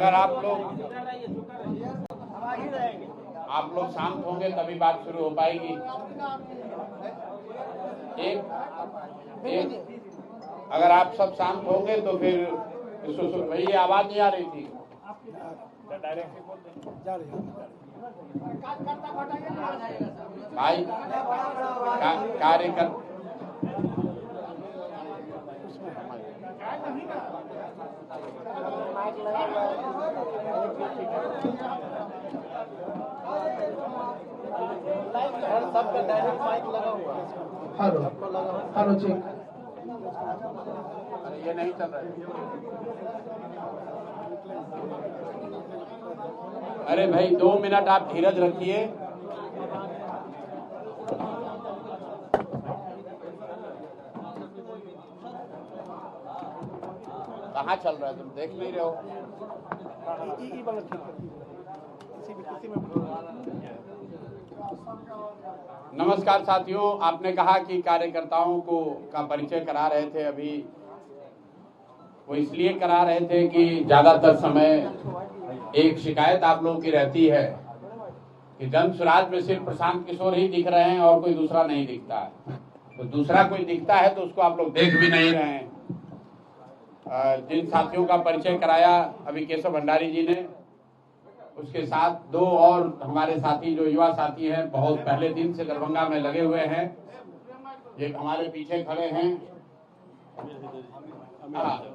अगर आप लोग शांत होंगे तभी बात शुरू हो पाएगी। एक अगर आप सब शांत होंगे तो फिर इसको सुन। भाई ये आवाज नहीं आ रही थी, भाई कार्यकर्ता सबका डायरेक्ट माइक लगा हुआ है। Hello check. ये नहीं चल रहा है। अरे भाई 2 मिनट आप धीरज रखिए। कहाँ चल रहा है, तुम देख नहीं रहे हो? नमस्कार साथियों, आपने कहा कि कार्यकर्ताओं को का परिचय करा रहे थे। अभी वो इसलिए करा रहे थे कि ज्यादातर समय एक शिकायत आप लोगों की रहती है कि जन स्वराज में सिर्फ प्रशांत किशोर ही दिख रहे हैं और कोई दूसरा नहीं दिखता है। तो दूसरा कोई दिखता है तो उसको आप लोग देख भी नहीं रहे हैं। जिन साथियों का परिचय कराया अभी केशव भंडारी जी ने, उसके साथ 2 और हमारे साथी जो युवा साथी हैं, बहुत पहले दिन से दरभंगा में लगे हुए हैं। ये हमारे पीछे खड़े हैं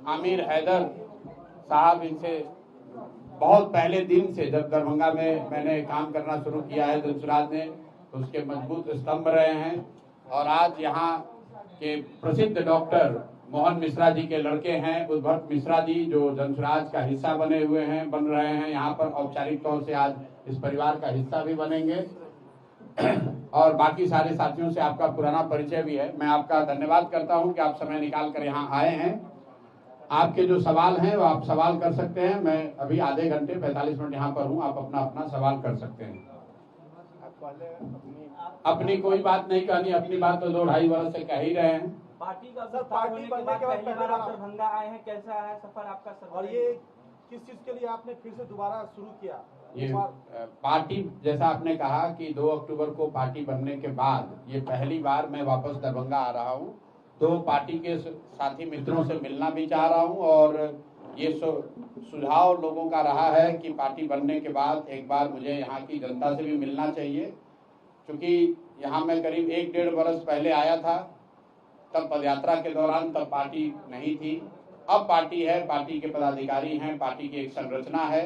आमिर हैदर साहब। इनसे बहुत पहले दिन से, जब दरभंगा में मैंने काम करना शुरू किया है जनसुराज ने, तो उसके मजबूत स्तंभ रहे हैं। और आज यहाँ के प्रसिद्ध डॉक्टर मोहन मिश्रा जी के लड़के हैं उद्भट मिश्रा जी, जो जनसुराज का हिस्सा बन रहे हैं। यहाँ पर औपचारिक तौर से आज इस परिवार का हिस्सा भी बनेंगे। और बाकी सारे साथियों से आपका पुराना परिचय भी है। मैं आपका धन्यवाद करता हूँ कि आप समय निकाल कर यहाँ आए हैं। आपके जो सवाल हैं वो आप सवाल कर सकते हैं। मैं अभी आधे घंटे 45 मिनट यहाँ पर हूँ, आप अपना सवाल कर सकते हैं। अपनी कोई बात नहीं कहनी, अपनी बात तो 2-2.5 वर्ष से कह ही रहे हैं। पार्टी का सर, पार्टी बनने के बाद पहली बार आप दरभंगा आए हैं, कैसा है सफर आपका सर? और ये किस चीज के लिए आपने फिर से दोबारा शुरू किया? ये पार्टी, जैसा आपने कहा कि 2 अक्टूबर को पार्टी बनने के बाद ये पहली बार मैं वापस दरभंगा आ रहा हूँ। तो पार्टी के साथी मित्रों से मिलना भी चाह रहा हूँ और ये सुझाव लोगों का रहा है कि पार्टी बनने के बाद एक बार मुझे यहाँ की जनता से भी मिलना चाहिए। क्योंकि यहाँ मैं करीब 1-1.5 वर्ष पहले आया था, तब पदयात्रा के दौरान तब पार्टी नहीं थी। अब पार्टी है, पार्टी के पदाधिकारी हैं, पार्टी की एक संरचना है।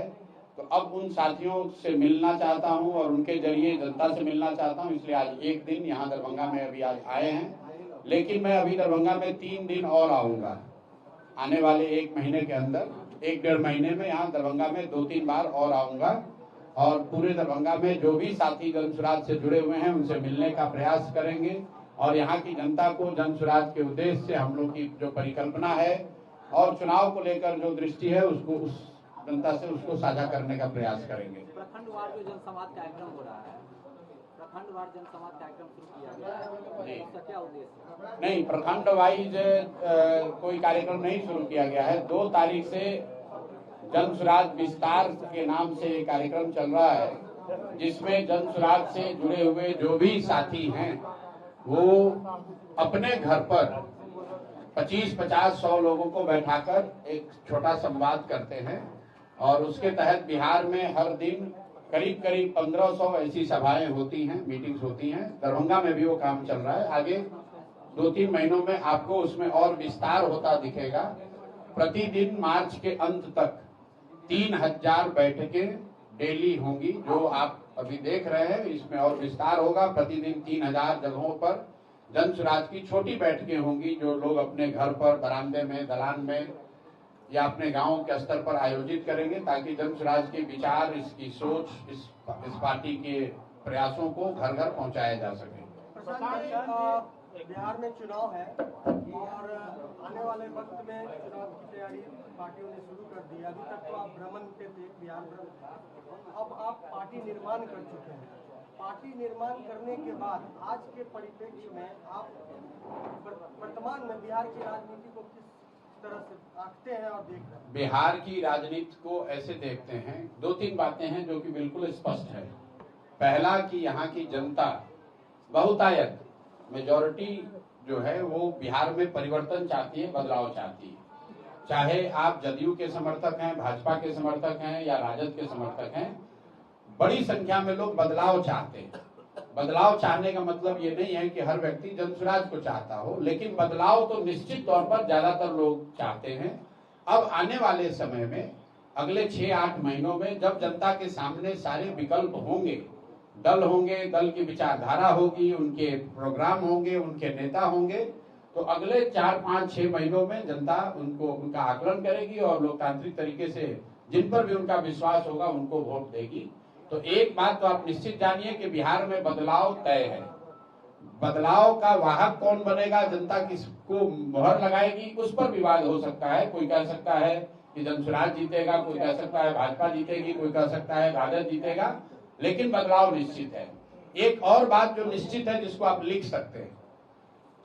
तो अब उन साथियों से मिलना चाहता हूं और उनके जरिए जनता से मिलना चाहता हूं, इसलिए आज एक दिन यहाँ दरभंगा में अभी आज आए हैं। लेकिन मैं अभी दरभंगा में 3 दिन और आऊँगा। आने वाले 1 महीने के अंदर, 1-1.5 महीने में यहाँ दरभंगा में 2-3 बार और आऊँगा। और पूरे दरभंगा में जो भी साथी जनसुराज से जुड़े हुए हैं उनसे मिलने का प्रयास करेंगे। और यहाँ की जनता को जनसुराज के उद्देश्य से हम लोग की जो परिकल्पना है और चुनाव को लेकर जो दृष्टि है उसको उस जनता से उसको साझा करने का प्रयास करेंगे। प्रखंडवार जो जनसंवाद कार्यक्रम हो रहा है, प्रखंडवार जनसंवाद कार्यक्रम शुरू किया गया है, इसका क्या उद्देश्य है? नहीं, प्रखंड वाइज कोई कार्यक्रम नहीं शुरू किया गया है। 2 तारीख से जनसुराज विस्तार के नाम से कार्यक्रम चल रहा है, जिसमें जनसुराज से जुड़े हुए जो भी साथी हैं वो अपने घर पर 25-50-100 लोगों को बैठाकर एक छोटा संवाद करते हैं। और उसके तहत बिहार में हर दिन करीब 1500 ऐसी सभाएं होती हैं, मीटिंग्स होती हैं। दरभंगा में भी वो काम चल रहा है। आगे 2-3 महीनों में आपको उसमें और विस्तार होता दिखेगा। प्रतिदिन मार्च के अंत तक 3000 बैठकें डेली होंगी, जो आप अभी देख रहे हैं। इसमें और विस्तार होगा। प्रतिदिन 3000 जगहों पर जनसुराज की छोटी बैठकें होंगी, जो लोग अपने घर पर, बरामदे में, दलान में या अपने गांव के स्तर पर आयोजित करेंगे, ताकि जनसुराज के विचार, इसकी सोच, इस पार्टी के प्रयासों को घर घर पहुंचाया जा सके। बिहार में चुनाव है और आने वाले वक्त में चुनाव की तैयारी पार्टियों ने शुरू कर दी। अभी तक तो आप भ्रमण पे थे, बिहार भ्रमण। अब आप पार्टी निर्माण कर चुके हैं। पार्टी निर्माण करने के बाद आज के परिप्रेक्ष्य में आप वर्तमान में बिहार की राजनीति को किस तरह से आंकते हैं और देख रहे हैं? बिहार की राजनीति को ऐसे देखते हैं, दो तीन बातें हैं जो कि बिल्कुल स्पष्ट है। पहला कि यहाँ की जनता बहुतायत मेजॉरिटी जो है वो बिहार में परिवर्तन चाहती है, बदलाव चाहती है। चाहे आप जदयू के समर्थक हैं, भाजपा के समर्थक हैं या राजद के समर्थक हैं, बड़ी संख्या में लोग बदलाव चाहते हैं। बदलाव चाहने का मतलब ये नहीं है कि हर व्यक्ति जनसुराज को चाहता हो, लेकिन बदलाव तो निश्चित तौर पर ज्यादातर लोग चाहते हैं। अब आने वाले समय में अगले 6-8 महीनों में जब जनता के सामने सारे विकल्प होंगे, दल होंगे, दल की विचारधारा होगी, उनके प्रोग्राम होंगे, उनके नेता होंगे, तो अगले 4-5-6 महीनों में जनता उनका आकलन करेगी और लोकतांत्रिक तरीके से जिन पर भी उनका विश्वास होगा उनको वोट देगी। तो एक बात तो आप निश्चित जानिए कि बिहार में बदलाव तय है। बदलाव का वाहक कौन बनेगा, जनता किसको मोहर लगाएगी, उस पर विवाद हो सकता है। कोई कह सकता है कि जनसुराज जीतेगा, कोई कह सकता है भाजपा जीतेगी, कोई कह सकता है राजद जीतेगा, लेकिन बदलाव निश्चित है। एक और बात जो निश्चित है जिसको आप लिख सकते हैं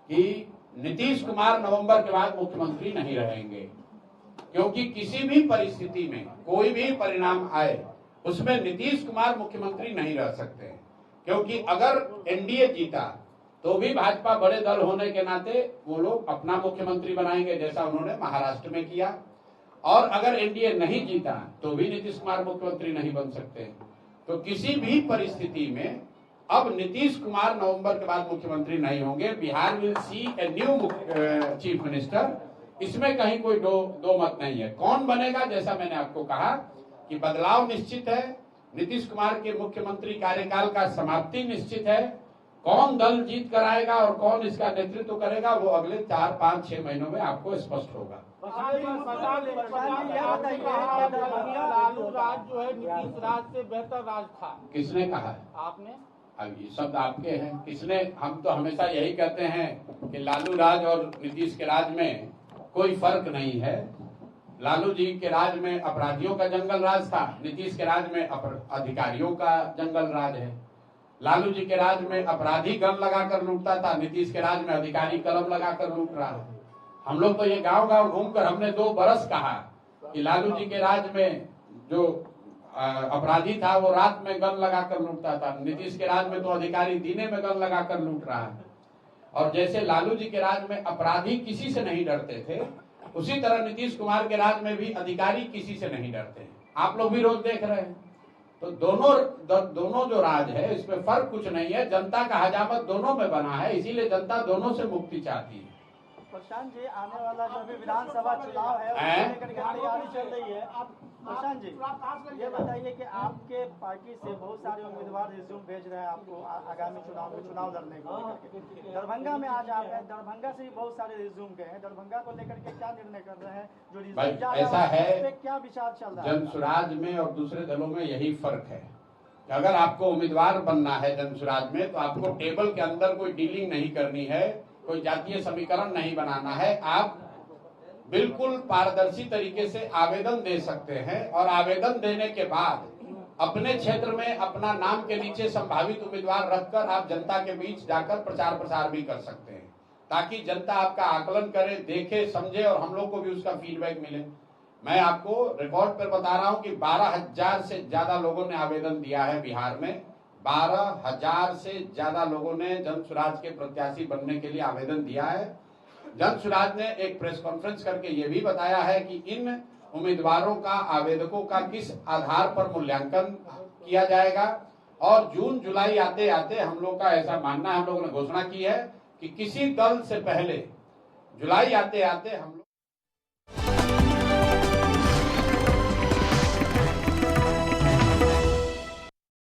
कि नीतीश कुमार नवंबर के बाद मुख्यमंत्री नहीं रहेंगे, क्योंकि किसी भी परिस्थिति में कोई भी परिणाम आए उसमें नीतीश कुमार मुख्यमंत्री नहीं रह सकते हैं। क्योंकि अगर एनडीए जीता तो भी भाजपा बड़े दल होने के नाते वो लोग अपना मुख्यमंत्री बनाएंगे, जैसा उन्होंने महाराष्ट्र में किया। और अगर एनडीए नहीं जीता तो भी नीतीश कुमार मुख्यमंत्री नहीं बन सकते। तो किसी भी परिस्थिति में अब नीतीश कुमार नवंबर के बाद मुख्यमंत्री नहीं होंगे। Bihar will see a new chief minister. इसमें कहीं कोई दो मत नहीं है। कौन बनेगा, जैसा मैंने आपको कहा कि बदलाव निश्चित है, नीतीश कुमार के मुख्यमंत्री कार्यकाल का समाप्ति निश्चित है। कौन दल जीत कर आएगा और कौन इसका नेतृत्व करेगा वो अगले 4-5-6 महीनों में आपको स्पष्ट होगा। लालू राज जो है नीतीश राज से बेहतर राज था, किसने कहा है? आपने। अब ये शब्द आपके हैं, किसने? हम तो हमेशा यही कहते हैं कि लालू राज और नीतीश के राज में कोई फर्क नहीं है। लालू जी के राज में अपराधियों का जंगल राज था, नीतीश के राज में अधिकारियों का जंगल राज है। लालू जी के राज में अपराधी गन लगाकर लूटता था, नीतीश के राज में अधिकारी कलम लगाकर लूट रहा है। हम लोग तो ये गांव-गांव घूमकर हमने 2 बरस कहा कि लालू जी के राज में जो अपराधी था वो रात में गन लगाकर लूटता था, नीतीश के राज में तो अधिकारी दिने में गन लगाकर लूट रहा है। और जैसे लालू जी के राज में अपराधी किसी से नहीं डरते थे, उसी तरह नीतीश कुमार के राज में भी अधिकारी किसी से नहीं डरते हैं। आप लोग भी रोज देख रहे हैं। तो दोनों जो राज है इसमें फर्क कुछ नहीं है। जनता का हजामत दोनों में बना है, इसीलिए जनता दोनों से मुक्ति चाहती है। प्रशांत जी, आने वाला जो भी विधानसभा चुनाव है उसको लेकर के तैयारी चल रही है। प्रशांत जी, ये बताइए कि आपके पार्टी से बहुत सारे उम्मीदवार रिज्यूम भेज रहे हैं आपको आगामी चुनाव में चुनाव लड़ने को लेकर। दरभंगा में आज आप हैं, दरभंगा से भी बहुत सारे रिज्यूम गए हैं। दरभंगा को लेकर के क्या निर्णय कर रहे हैं? जो रिज्यूम ऐसा है, क्या विचार चल रहा है? जनसुराज में और दूसरे दलों में यही फर्क है कि अगर आपको उम्मीदवार बनना है जनसुराज में तो आपको टेबल के अंदर कोई डीलिंग नहीं करनी है, कोई जातीय समीकरण नहीं बनाना है। आप बिल्कुल पारदर्शी तरीके से आवेदन दे सकते हैं और आवेदन देने के बाद अपने क्षेत्र में अपना नाम के नीचे संभावित उम्मीदवार रखकर आप जनता के बीच जाकर प्रचार प्रसार भी कर सकते हैं, ताकि जनता आपका आकलन करे, देखे, समझे और हम लोग को भी उसका फीडबैक मिले। मैं आपको रिकॉर्ड पर बता रहा हूं कि 12,000 से ज्यादा लोगों ने आवेदन दिया है बिहार में। 12,000 से ज्यादा लोगों ने जनसुराज के प्रत्याशी बनने के लिए आवेदन दिया है। जनसुराज ने एक प्रेस कॉन्फ्रेंस करके ये भी बताया है कि इन उम्मीदवारों का, आवेदकों का किस आधार पर मूल्यांकन किया जाएगा। और जून जुलाई आते आते हम लोग का ऐसा मानना है, हम लोगों ने घोषणा की है कि किसी दल से पहले जुलाई आते आते हम लोग